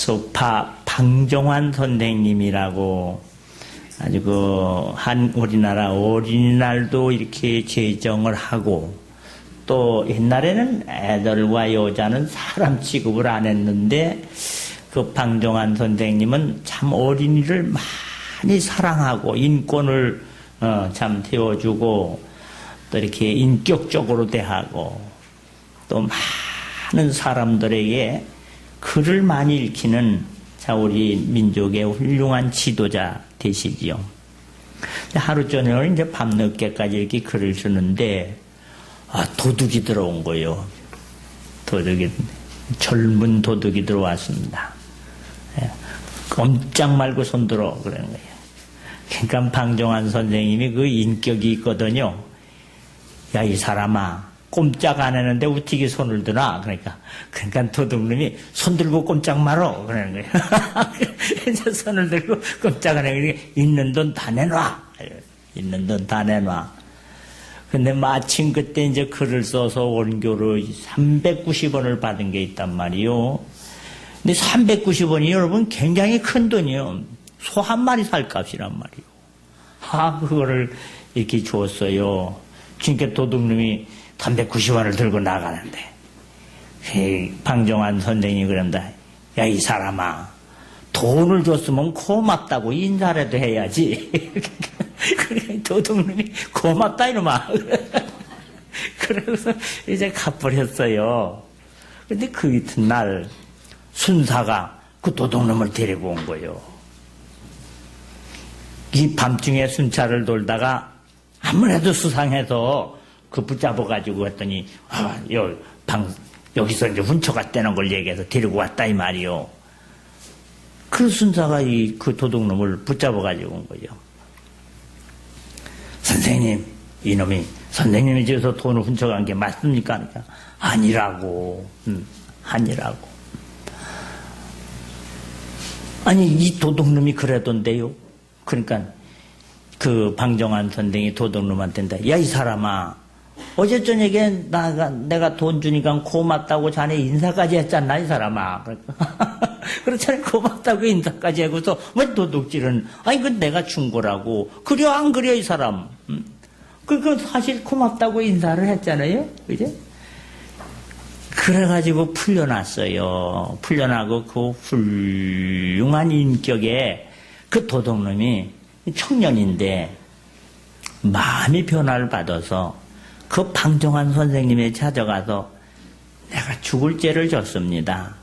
소파 방정환 선생님이라고 아주 우리나라 어린이날도 이렇게 제정을 하고 또 옛날에는 애들과 여자는 사람 취급을 안 했는데 그 방정환 선생님은 참 어린이를 많이 사랑하고 인권을 참 태워주고 또 이렇게 인격적으로 대하고 또 많은 사람들에게 글을 많이 읽히는 우리 민족의 훌륭한 지도자 되시지요. 하루 저녁을 이제 밤늦게까지 이렇게 글을 쓰는데 도둑이 들어온 거예요. 젊은 도둑이 들어왔습니다. 꼼짝 말고 손들어 그러는 거예요. 그러니까 방정환 선생님이 그 인격이 있거든요. 야, 이 사람아, 꼼짝 안 했는데 어떻게 손을 드나? 그러니까 도둑놈이 손 들고 꼼짝 말어 그러는 거예요. 이제 손을 들고 꼼짝 안 해. 있는 돈 다 내놔. 있는 돈 다 내놔. 근데 마침 그때 이제 글을 써서 원교로 390원을 받은 게 있단 말이요. 근데 390원이 여러분 굉장히 큰 돈이요. 소 한 마리 살 값이란 말이요. 그거를 이렇게 줬어요. 그러니까 도둑놈이 390원을 들고 나가는데 방정환 선생님이 그런다. 야, 이 사람아, 돈을 줬으면 고맙다고 인사라도 해야지. 도둑놈이 고맙다 이놈아. 그래서 이제 갚으렸어요. 근데 그 이튿날 순사가 그 도둑놈을 데리고 온 거예요. 이 밤중에 순찰을 돌다가 아무래도 수상해서 그 붙잡아가지고 했더니 여기서 이제 훔쳐갔다는 걸 얘기해서 데리고 왔다 이 말이요. 그 순사가 그 도둑놈을 붙잡아가지고 온 거예요. 선생님, 이놈이 선생님이 집에서 돈을 훔쳐간 게 맞습니까? 그러니까 아니라고. 아니라고. 아니, 이 도둑놈이 그러던데요. 그러니까 그 방정환 선생이 도둑놈한테 야, 이 사람아, 어제 저녁에 내가 돈 주니까 고맙다고 자네 인사까지 했잖아, 이 사람아. 그렇잖아, 고맙다고 인사까지 하고서 왜 도둑질은? 아니, 그 내가 준 거라고. 그려 안 그려, 이 사람? 그 사실 고맙다고 인사를 했잖아요, 그죠? 그래가지고 풀려났어요. 풀려나고 그 훌륭한 인격의 그 도둑놈이 청년인데 마음이 변화를 받아서 그 방정환 선생님에 찾아가서 내가 죽을 죄를 졌습니다.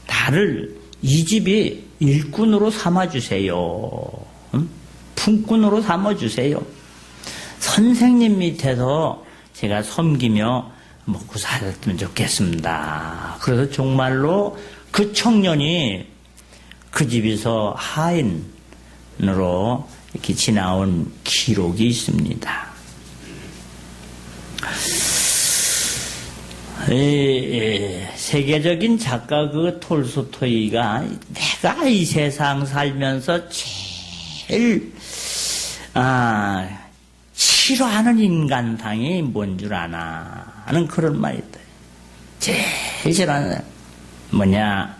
나를 이 집이 일꾼으로 삼아주세요. 품꾼으로 삼아주세요. 선생님 밑에서 제가 섬기며 먹고 살았으면 좋겠습니다. 그래서 정말로 그 청년이 그 집에서 하인으로 이렇게 지나온 기록이 있습니다. 세계적인 작가 그 톨스토이가 내가 이 세상 살면서 제일 싫어하는 인간상이 뭔 줄 아나 하는 그런 말이 있다. 제일 싫어하는 뭐냐,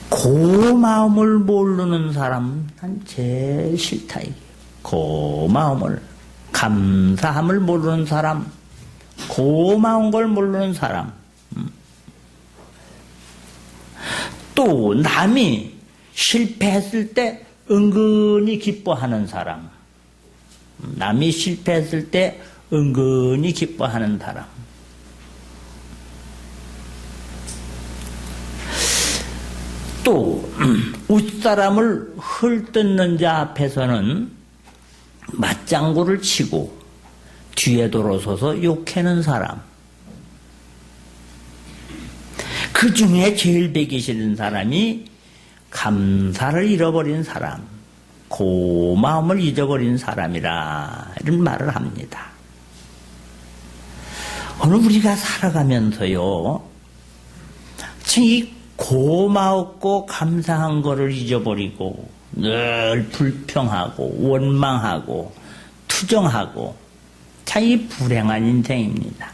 고마움을 모르는 사람 난 제일 싫다. 고마움을, 감사함을 모르는 사람, 고마운 걸 모르는 사람, 또 남이 실패했을 때 은근히 기뻐하는 사람, 남이 실패했을 때 은근히 기뻐하는 사람, 또 웃사람을 헐뜯는 자 앞에서는 맞장구를 치고 뒤에 돌아서서 욕하는 사람, 그 중에 제일 배기 싫은 사람이 감사를 잃어버린 사람, 고마움을 잊어버린 사람이라 이런 말을 합니다. 오늘 우리가 살아가면서요, 이 고마웠고 감사한 거를 잊어버리고 늘 불평하고 원망하고 투정하고 참 이 불행한 인생입니다.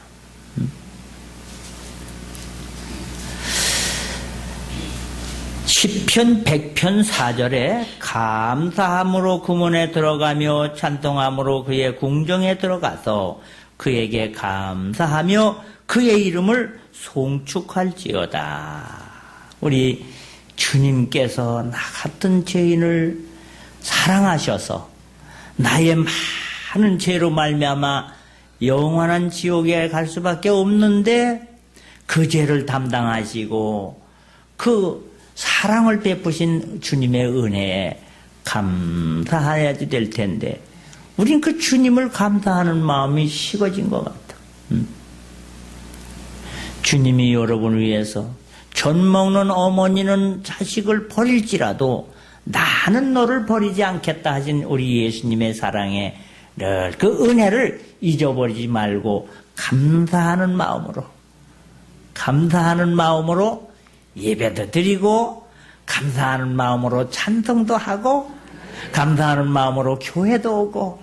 시편 100편 4절에 감사함으로 금원에 들어가며 찬송함으로 그의 궁정에 들어가서 그에게 감사하며 그의 이름을 송축할지어다. 우리 주님께서 나 같은 죄인을 사랑하셔서 나의 많은 죄로 말미암아 영원한 지옥에 갈 수밖에 없는데 그 죄를 담당하시고 그 사랑을 베푸신 주님의 은혜에 감사해야 될 텐데 우린 그 주님을 감사하는 마음이 식어진 것 같아. 주님이 여러분을 위해서 젖 먹는 어머니는 자식을 버릴지라도 나는 너를 버리지 않겠다 하신 우리 예수님의 사랑에 늘 그 은혜를 잊어버리지 말고 감사하는 마음으로 예배도 드리고 감사하는 마음으로 찬송도 하고 감사하는 마음으로 교회도 오고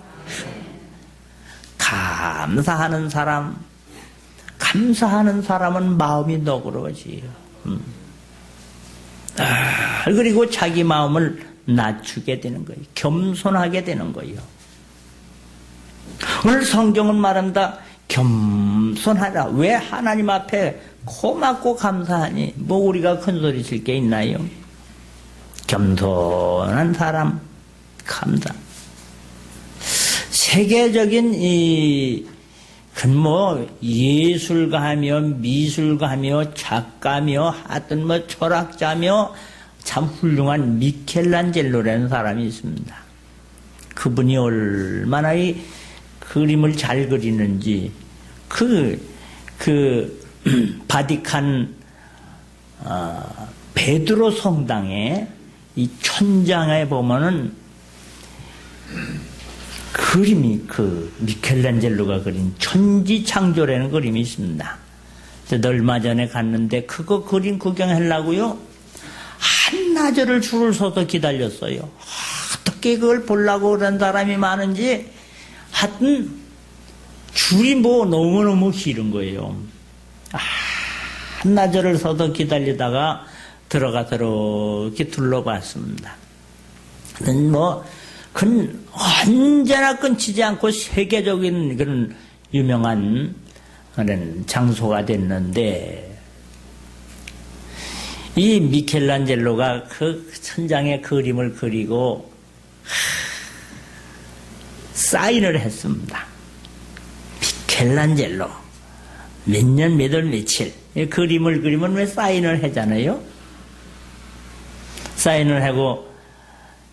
감사하는 사람은 마음이 너그러워지요. 그리고 자기 마음을 낮추게 되는 거예요. 겸손하게 되는 거예요. 오늘 성경은 말한다. 겸손하라. 왜 하나님 앞에 고맙고 감사하니? 뭐 우리가 큰 소리 칠 게 있나요? 겸손한 사람 감사. 세계적인 예술가며 미술가며 작가며 하여튼 철학자며 참 훌륭한 미켈란젤로라는 사람이 있습니다. 그분이 얼마나 이 그림을 잘 그리는지 바티칸 베드로 성당에 이 천장에 보면은 그림이 미켈란젤로가 그린 천지창조라는 그림이 있습니다. 얼마 전에 갔는데 그거 그림 구경하려고요. 한나절을 줄을 서서 기다렸어요. 어떻게 그걸 보려고 그런 사람이 많은지 하여튼 줄이 너무너무 길은 거예요. 한나절을 서서 기다리다가 들어가서 이렇게 둘러봤습니다. 그건 언제나 끊치지 않고 세계적인 그런 유명한 그런 장소가 됐는데 이 미켈란젤로가 그 천장에 그림을 그리고 사인을 했습니다. 미켈란젤로 몇 년 몇 월 며칠 그림을 그리면 왜 사인을 하잖아요. 사인을 하고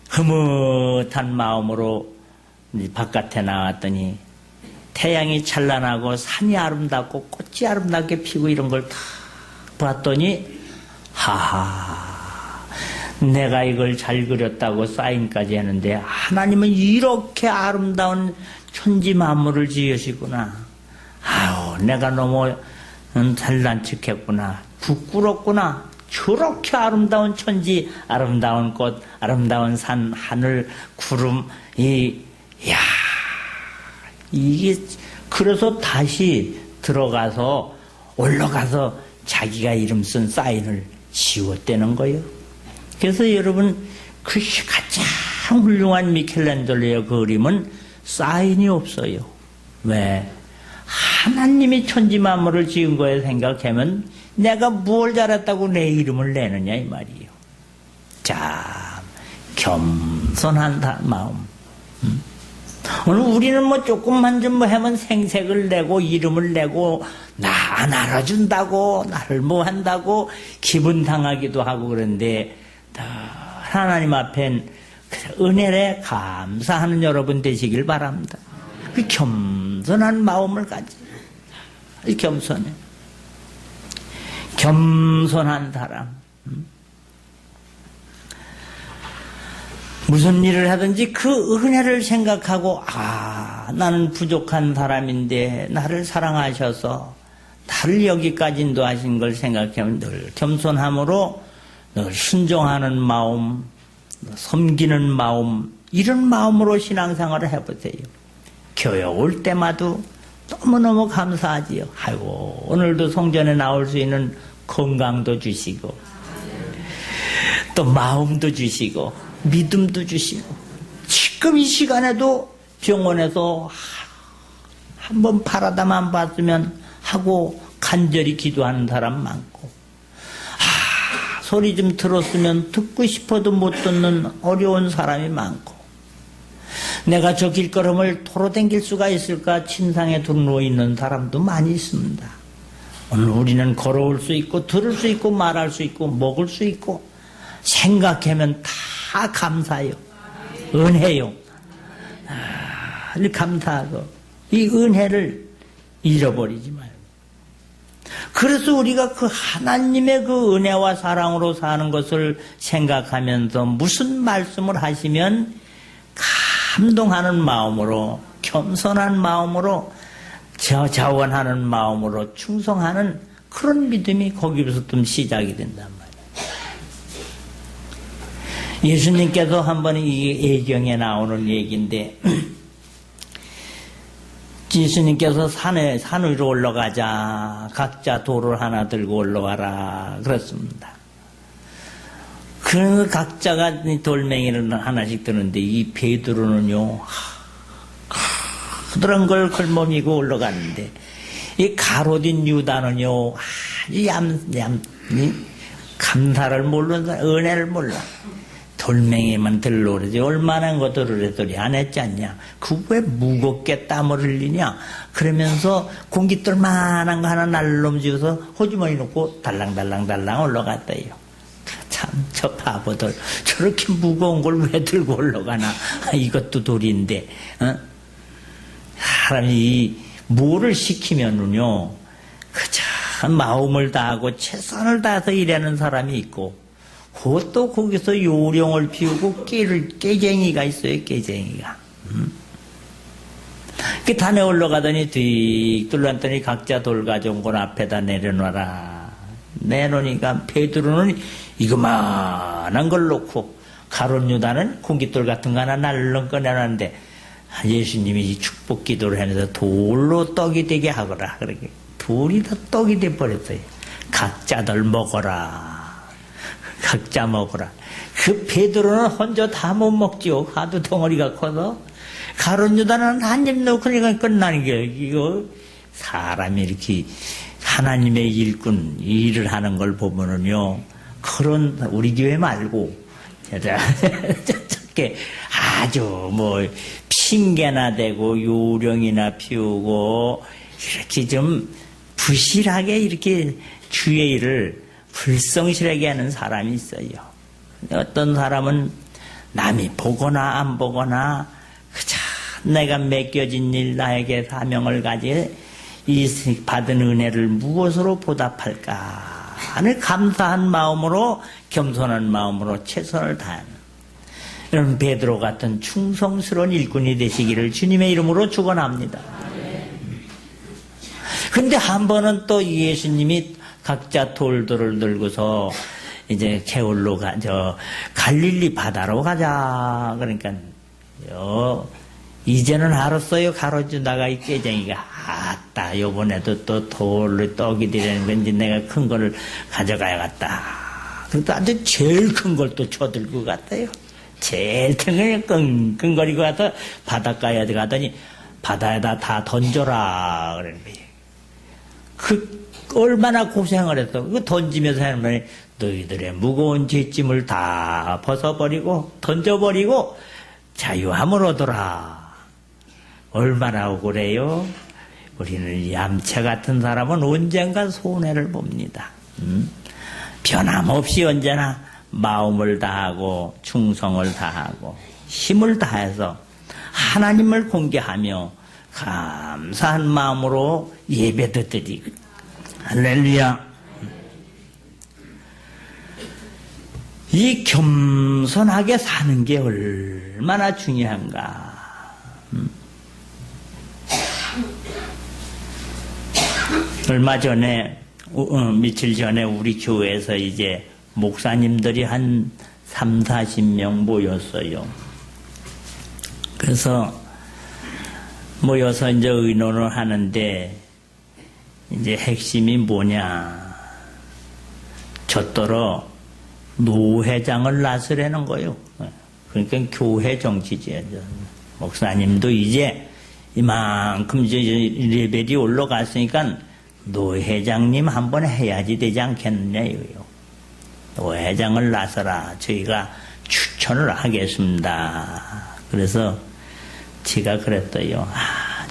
흐뭇한 마음으로 바깥에 나왔더니 태양이 찬란하고 산이 아름답고 꽃이 아름답게 피고 이런 걸 다 봤더니 하하, 내가 이걸 잘 그렸다고 사인까지 하는데 하나님은 이렇게 아름다운 천지 만물을 지으시구나. 아유, 내가 너무 잘난 척했구나. 부끄럽구나. 저렇게 아름다운 천지, 아름다운 꽃, 아름다운 산, 하늘, 구름, 이게, 그래서 다시 들어가서, 올라가서 자기가 이름 쓴 사인을 지웠다는 거예요. 그래서 여러분, 그 가장 훌륭한 미켈란젤로의 그림은 사인이 없어요. 왜? 하나님이 천지 만물을 지은 거에 생각하면 내가 뭘 잘했다고 내 이름을 내느냐 이 말이에요. 참 겸손한 마음. 오늘 우리는 조금만 좀 하면 생색을 내고 이름을 내고 나 안 알아준다고 나를 한다고 기분 상하기도 하고 그런데 하나님 앞엔 은혜에 감사하는 여러분 되시길 바랍니다. 그 겸손한 마음을 가지고 겸손해. 겸손한 사람. 무슨 일을 하든지 그 은혜를 생각하고 나는 부족한 사람인데 나를 사랑하셔서 나를 여기까지 인도하신 걸 생각하면 늘 겸손함으로 늘 순종하는 마음, 섬기는 마음, 이런 마음으로 신앙생활을 해보세요. 교회 올 때마다 너무너무 감사하지요. 아이고, 오늘도 성전에 나올 수 있는 건강도 주시고 또 마음도 주시고 믿음도 주시고 지금 이 시간에도 병원에서 한번 바라다만 봤으면 하고 간절히 기도하는 사람 많고 소리 좀 들었으면 듣고 싶어도 못 듣는 어려운 사람이 많고 내가 저 길걸음을 도로 댕길 수가 있을까 침상에 누워 있는 사람도 많이 있습니다. 오늘 우리는 걸어올 수 있고 들을 수 있고 말할 수 있고 먹을 수 있고 생각하면 다 감사해요. 은혜요. 감사하고 이 은혜를 잃어버리지 말고 그래서 우리가 그 하나님의 그 은혜와 사랑으로 사는 것을 생각하면서 무슨 말씀을 하시면 감동하는 마음으로 겸손한 마음으로 자원하는 마음으로 충성하는 그런 믿음이 거기서 좀 시작이 된단 말이에요. 예수님께서 한번 이 예경에 나오는 얘기인데 예수님께서 산에 산 위로 올라가자 각자 돌을 하나 들고 올라가라 그랬습니다. 그 각자가 돌멩이를 하나씩 드는데 이 베드로는요 그런 걸 걸머미고 올라갔는데 이 가롯인 유다는요 아주 감사를 모르는 사람, 은혜를 몰라. 돌멩이만 들러 그러지 얼마나 것들을 했더니 안 했지 않냐. 그 왜 무겁게 땀을 흘리냐. 그러면서 공깃돌만한 거 하나 날름지어서 호주머니 놓고 달랑달랑 올라갔대요. 참 저 바보들 저렇게 무거운 걸 왜 들고 올라가나. 이것도 돌인데 사람이 뭐를 시키면은요 그저 마음을 다하고 최선을 다해서 일하는 사람이 있고 그것도 거기서 요령을 피우고 깨쟁이가 있어요. 깨쟁이가. 그 단에 올라가더니 뒤 뚫렸더니 각자 돌 가져온 건 앞에다 내려놔라. 내놓으니까 베드로는 이거만한 걸 놓고 가룟 유다는 공깃돌 같은 거 하나 날름 꺼내놨는데 예수님이 축복 기도를 하면서 돌로 떡이 되게 하거라. 그렇게 돌이 다 떡이 돼 버렸어요. 각자들 먹어라. 각자 먹어라. 그 베드로는 혼자 다 못 먹지요. 하도 덩어리가 커서. 가룟 유다는 한 입 넣으니까 끝나는 게 이거 사람이 이렇게 하나님의 일꾼 일을 하는 걸 보면은요. 그런 우리 교회 말고 저렇게 아주 뭐 핑계나 대고 요령이나 피우고 이렇게 좀 부실하게 이렇게 주의 일을 불성실하게 하는 사람이 있어요. 어떤 사람은 남이 보거나 안 보거나 그저 내가 맡겨진 일 나에게 사명을 가지 이 받은 은혜를 무엇으로 보답할까 하는 감사한 마음으로 겸손한 마음으로 최선을 다하는 이런 베드로 같은 충성스러운 일꾼이 되시기를 주님의 이름으로 축원합니다. 근데 한 번은 또 예수님이 각자 돌들을 들고서 이제 게을로 갈릴리 바다로 가자. 그러니까 이제는 알았어요. 가로주다가 이 깨쟁이가 아따 요번에도 또 돌로 떡이 되려는 건지 내가 큰 거를 가져가야겠다. 그래도 아주 제일 큰 걸 또 쳐들고 갔어요. 제일 큰 거 끙끙거리고 가서 바닷가에 가더니 바다에다 다 던져라 그러는 거예요. 얼마나 고생을 했어. 그 던지면서 하는 말이 너희들의 무거운 뒷짐을 다 벗어버리고 던져버리고 자유함을 얻어라. 얼마나 억울해요. 우리는 얌체 같은 사람은 언젠가 손해를 봅니다. 변함없이 언제나 마음을 다하고 충성을 다하고 힘을 다해서 하나님을 공개하며 감사한 마음으로 예배도 드리고 할렐루야. 이 겸손하게 사는 게 얼마나 중요한가. 얼마 전에 며칠 전에 우리 교회에서 이제 목사님들이 한 30-40명 모였어요. 그래서 모여서 이제 의논을 하는데 이제 핵심이 뭐냐. 저더러 노회장을 나서라는 거요. 그러니까 교회 정치지. 목사님도 이제 이만큼 이제 레벨이 올라갔으니까 노회장님 한번 해야지 되지 않겠느냐 이거요. 노회장을 나서라. 저희가 추천을 하겠습니다. 그래서 제가 그랬어요.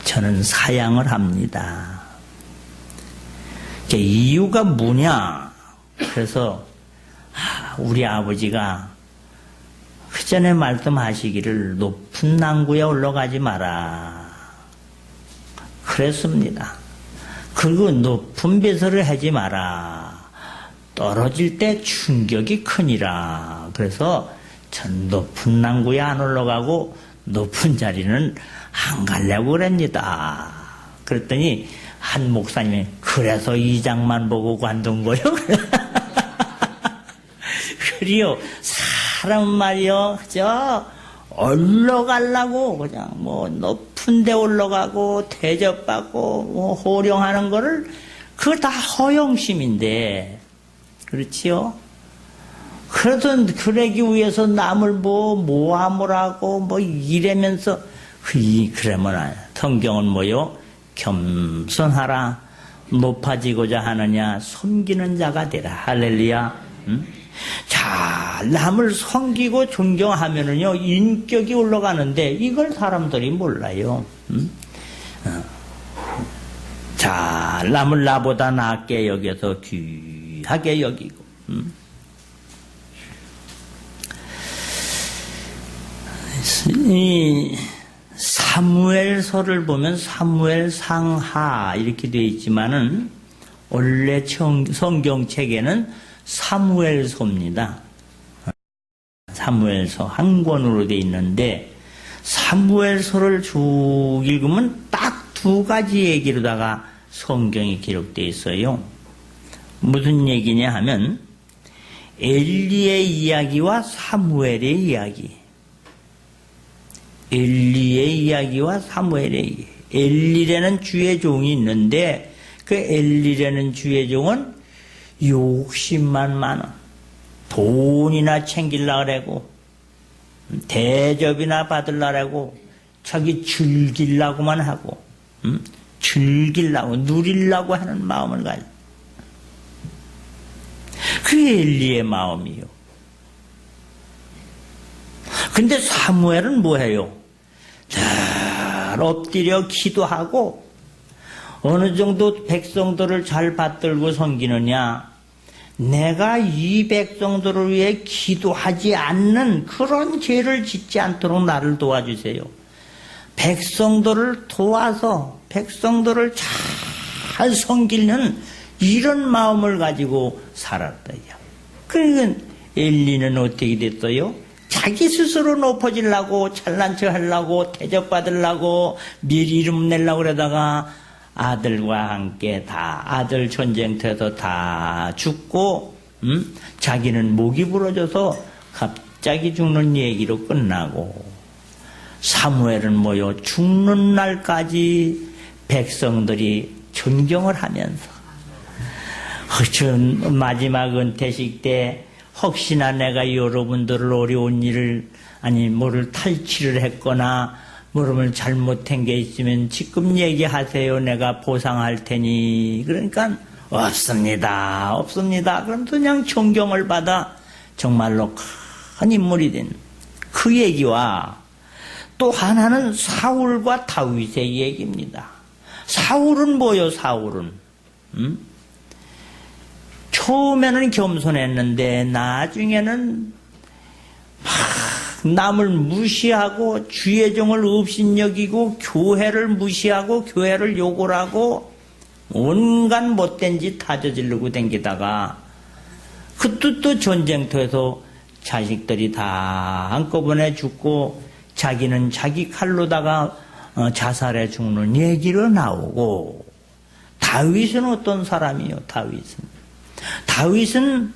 저는 사양을 합니다. 이유가 뭐냐? 그래서 우리 아버지가 그 전에 말씀하시기를 높은 난구에 올라가지 마라. 그랬습니다. 그리고 높은 배설을 하지 마라. 떨어질 때 충격이 크니라. 그래서 전 높은 난구에 안 올라가고 높은 자리는 안 가려고 그럽니다. 그랬더니 한 목사님이 그래서 이 장만 보고 관둔 거요? 그리요. 사람 말이요. 올라가려고 그냥 높은 데 올라가고 대접받고 호령하는 거를 그거 다 허영심인데 그렇지요? 그래서 그러기 위해서 남을 모함을 하고 이래면서 그러면 성경은 뭐요? 겸손하라. 높아지고자 하느냐 섬기는 자가 되라. 할렐루야. 자, 남을 섬기고 존경하면은요 인격이 올라가는데 이걸 사람들이 몰라요. 자, 남을 나보다 낫게 여겨서 귀하게 여기고. 이 사무엘서를 보면 사무엘 상하 이렇게 되어 있지만은 원래 성경책에는 사무엘서입니다. 사무엘서 한 권으로 되어 있는데 사무엘서를 쭉 읽으면 딱 두 가지 얘기로다가 성경이 기록되어 있어요. 무슨 얘기냐 하면 엘리의 이야기와 사무엘의 이야기. 엘리의 이야기와 사무엘의 이야기. 엘리라는 주의 종이 있는데 그 엘리라는 주의 종은 욕심만 많아. 돈이나 챙기려고 그러고 대접이나 받으려고 자기 즐기려고만 하고 즐기려고 누리려고 하는 마음을 가져. 그게 엘리의 마음이요. 근데 사무엘은 뭐해요? 잘 엎드려 기도하고 어느 정도 백성들을 잘 받들고 섬기느냐? 내가 이 백성들을 위해 기도하지 않는 그런 죄를 짓지 않도록 나를 도와주세요. 백성들을 도와서 백성들을 잘 섬기는 이런 마음을 가지고 살았어요. 그러니까 엘리는 어떻게 됐어요? 자기 스스로 높아지려고 잘난 척 하려고 대접받으려고 미리 이름 내려고 그러다가 아들과 함께 다 아들 전쟁터에서 다 죽고 자기는 목이 부러져서 갑자기 죽는 얘기로 끝나고 사무엘은 뭐요? 죽는 날까지 백성들이 존경을 하면서 마지막 은퇴식 때 혹시나 내가 여러분들을 어려운 일을 뭐를 탈취를 했거나 뭐를 잘못한 게 있으면 지금 얘기하세요. 내가 보상할 테니. 그러니까 없습니다. 그럼 그냥 존경을 받아 정말로 큰 인물이 된 그 얘기와 또 하나는 사울과 다윗의 얘기입니다. 사울은 뭐요? 사울은 처음에는 겸손했는데 나중에는 남을 무시하고 주의 종을 업신여기고 교회를 무시하고 교회를 욕을 하고 온갖 못된 짓 다 저지르고 댕기다가 그때 또 전쟁터에서 자식들이 다 한꺼번에 죽고 자기는 자기 칼로다가 자살해 죽는 얘기로 나오고 다윗은 어떤 사람이요? 다윗은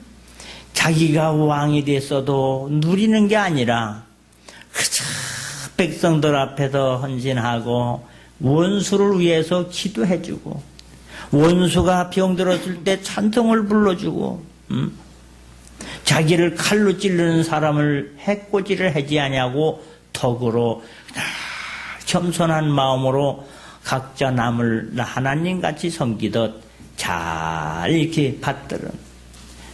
자기가 왕이 됐어도 누리는 게 아니라 그저 백성들 앞에서 헌신하고 원수를 위해서 기도해주고 원수가 병들었을 때 찬송을 불러주고 자기를 칼로 찌르는 사람을 해코지를 하지 아니하고 덕으로 겸손한 마음으로 각자 남을 하나님같이 섬기듯 잘 이렇게 받들은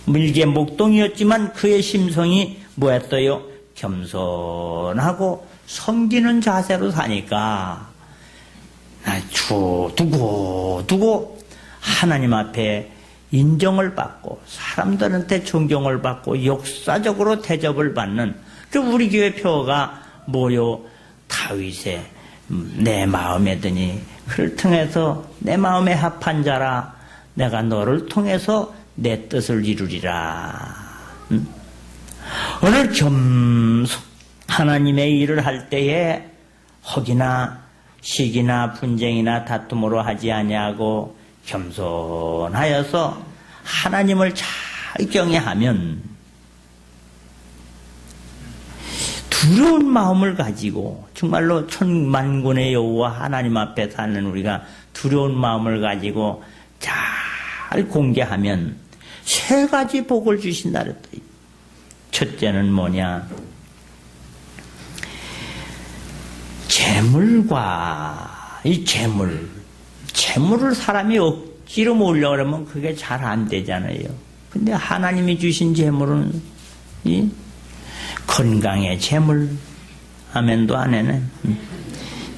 밀개 목동이었지만 그의 심성이 뭐였어요? 겸손하고 섬기는 자세로 사니까 두고 하나님 앞에 인정을 받고 사람들한테 존경을 받고 역사적으로 대접을 받는 그 우리 교회 표어가 뭐요? 다윗의 내 마음에 드니 그를 통해서 내 마음에 합한 자라 내가 너를 통해서 내 뜻을 이루리라. 오늘 하나님의 일을 할 때에 혹이나 시기나 분쟁이나 다툼으로 하지 아니하고 겸손하여서 하나님을 잘 경외하면 두려운 마음을 가지고 정말로 천만군의 여호와 하나님 앞에 사는 우리가 두려운 마음을 가지고 잘 공개하면 세 가지 복을 주신다 그랬더니 첫째는 뭐냐? 재물과 이 재물을 사람이 억지로 모으려고 그러면 그게 잘 안 되잖아요. 근데 하나님이 주신 재물은 이 건강의 재물, 아멘도 안 해네.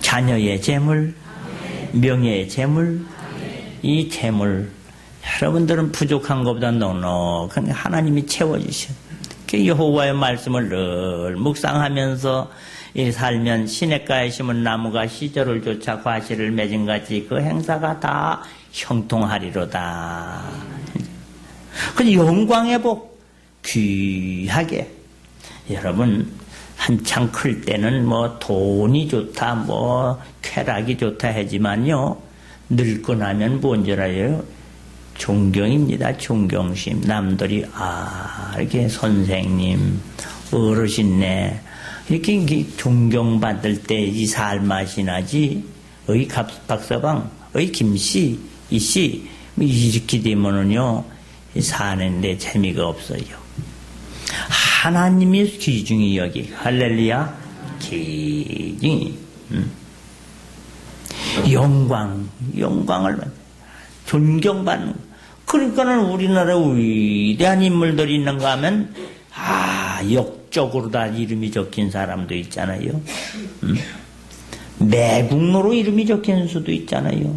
자녀의 재물, 명예의 재물, 이 재물 여러분들은 부족한 것보다 넉넉하게 하나님이 채워주셔. 그 여호와의 말씀을 늘 묵상하면서 살면 시냇가에 심은 나무가 시절을 쫓아 과실을 맺은 같이 그 행사가 다 형통하리로다. 그 영광의 복 귀하게 여러분 한창 클 때는 뭐 돈이 좋다 뭐 쾌락이 좋다 하지만요 늙고 나면 뭔 줄 알아요? 존경입니다. 존경심. 남들이 이렇게 선생님 어르신네 이렇게 존경받을 때 이 살맛이 나지. 어이 박서방, 어이 김씨, 이씨 이렇게 되면은요 사는데 재미가 없어요. 하나님이 귀중히 여기 할렐루야 귀중히 영광을 존경받는. 그러니까는 우리나라에 위대한 인물들이 있는가 하면 역적으로 다 이름이 적힌 사람도 있잖아요. 매국노로 이름이 적힌 수도 있잖아요.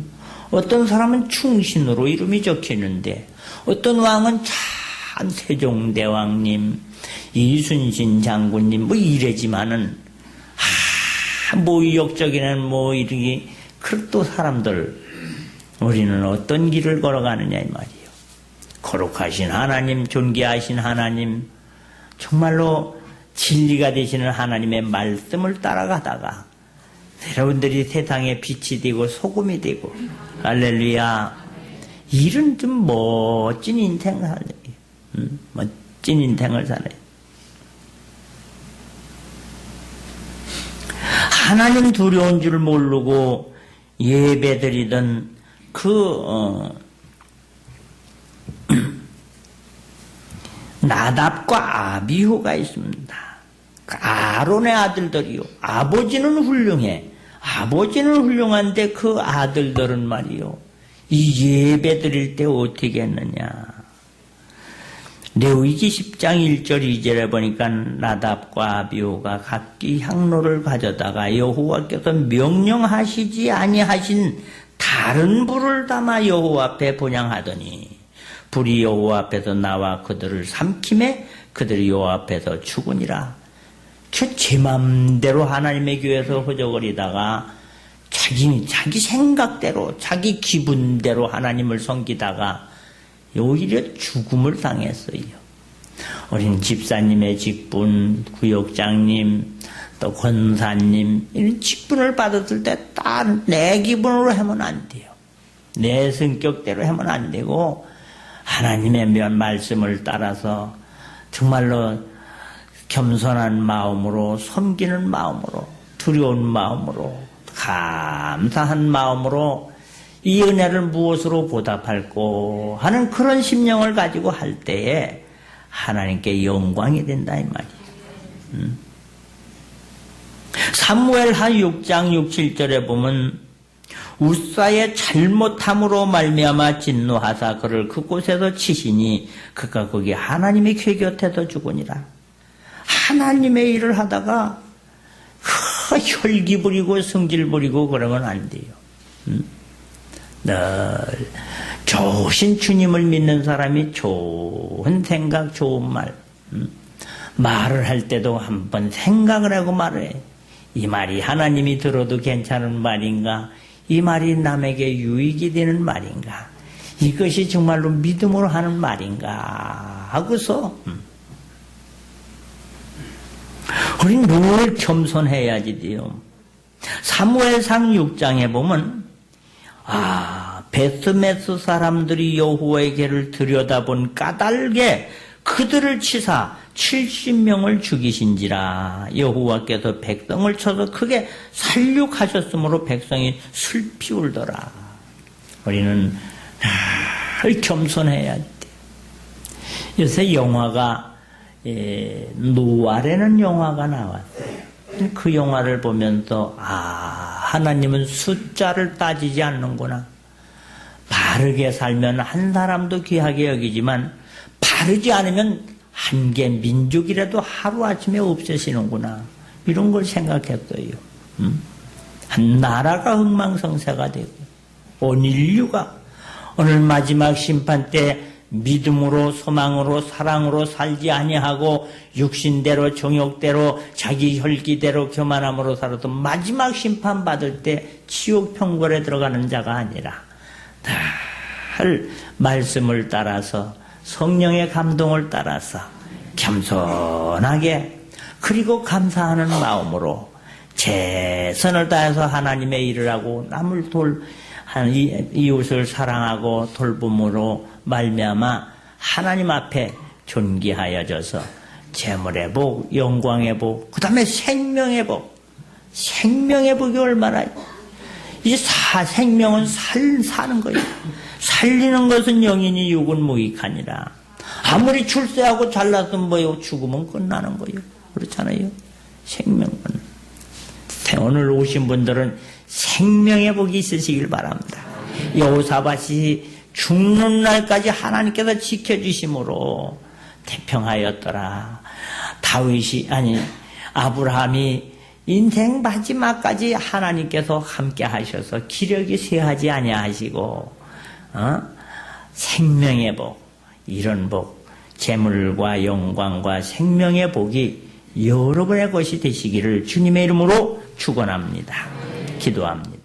어떤 사람은 충신으로 이름이 적히는데 어떤 왕은 참 세종대왕님, 이순신 장군님 뭐 이래지만은 뭐 역적이는 뭐 이렇게 또 사람들 우리는 어떤 길을 걸어가느냐 이 말이에요. 거룩하신 하나님, 존귀하신 하나님, 정말로 진리가 되시는 하나님의 말씀을 따라가다가 여러분들이 세상에 빛이 되고 소금이 되고 할렐루야 이런 좀 멋진 인생을 살아요. 멋진 인생을 살아요. 하나님 두려운 줄 모르고 예배드리던 나답과 아비후가 있습니다. 아론의 아들들이요. 아버지는 훌륭해. 아버지는 훌륭한데 그 아들들은 말이요. 이 예배 드릴 때 어떻게 했느냐. 레위기 10장 1절 2절에 보니까 나답과 아비후가 각기 향로를 가져다가 여호와께서 명령하시지 아니하신 다른 불을 담아 여호와 앞에 번향하더니 불이 여호와 앞에서 나와 그들을 삼킴에 그들이 여호와 앞에서 죽으니라. 제 맘대로 하나님의 교회에서 허저거리다가 자기 생각대로 자기 기분대로 하나님을 섬기다가 오히려 죽음을 당했어요. 우리는 집사님의 직분, 구역장님, 또 권사님 이런 직분을 받았을 때 딱 내 기분으로 하면 안 돼요. 내 성격대로 하면 안 되고 하나님의 말씀을 따라서 정말로 겸손한 마음으로 섬기는 마음으로 두려운 마음으로 감사한 마음으로 이 은혜를 무엇으로 보답할꼬 하는 그런 심령을 가지고 할 때에 하나님께 영광이 된다 이 말이에요. 사무엘하 6장 6, 7절에 보면 우사의 잘못함으로 말미암아 진노하사 그를 그곳에서 치시니 그가 거기 하나님의 궤 곁에서 죽으니라. 하나님의 일을 하다가 혈기 부리고 성질 부리고 그러면 안 돼요. 늘 좋으신 주님을 믿는 사람이 좋은 생각, 좋은 말, 말을 할 때도 한번 생각을 하고 말해. 이 말이 하나님이 들어도 괜찮은 말인가? 이 말이 남에게 유익이 되는 말인가? 이것이 정말로 믿음으로 하는 말인가? 하고서 우린 늘 겸손해야지 돼요. 사무엘상 6장에 보면 베스메스 사람들이 여호와의 궤를 들여다본 까닭에 그들을 치사 70명을 죽이신지라. 여호와께서 백성을 쳐서 크게 살육하셨으므로 백성이 슬피 울더라. 우리는 늘 겸손해야 돼. 요새 영화가 노아라는 영화가 나왔어요. 그 영화를 보면서 하나님은 숫자를 따지지 않는구나. 바르게 살면 한 사람도 귀하게 여기지만 바르지 않으면 한 개 민족이라도 하루아침에 없애시는구나. 이런 걸 생각했어요. 한 나라가 흥망성쇠가 되고 온 인류가 오늘 마지막 심판 때 믿음으로 소망으로 사랑으로 살지 아니하고 육신대로 정욕대로 자기 혈기대로 교만함으로 살아도 마지막 심판 받을 때 지옥 평궐에 들어가는 자가 아니라 늘 말씀을 따라서 성령의 감동을 따라서 겸손하게 그리고 감사하는 마음으로 최선을 다해서 하나님의 일을 하고 남을 이웃을 사랑하고 돌봄으로 말미암아 하나님 앞에 존귀하여져서 재물의 복, 영광의 복, 그 다음에 생명의 복. 생명의 복이 얼마나 이 생명은 사는 거예요. 살리는 것은 영이니 육은 무익하니라. 아무리 출세하고 잘났으면 뭐요? 죽으면 끝나는 거예요. 그렇잖아요. 생명은. 오늘 오신 분들은 생명의 복이 있으시길 바랍니다. 여호사밧이 죽는 날까지 하나님께서 지켜주심으로 태평하였더라. 아브라함이 인생 마지막까지 하나님께서 함께 하셔서 기력이 쇠하지 아니하시고 생명의 복, 이런 복, 재물과 영광과 생명의 복이 여러분의 것이 되시기를 주님의 이름으로 축원합니다. 기도합니다.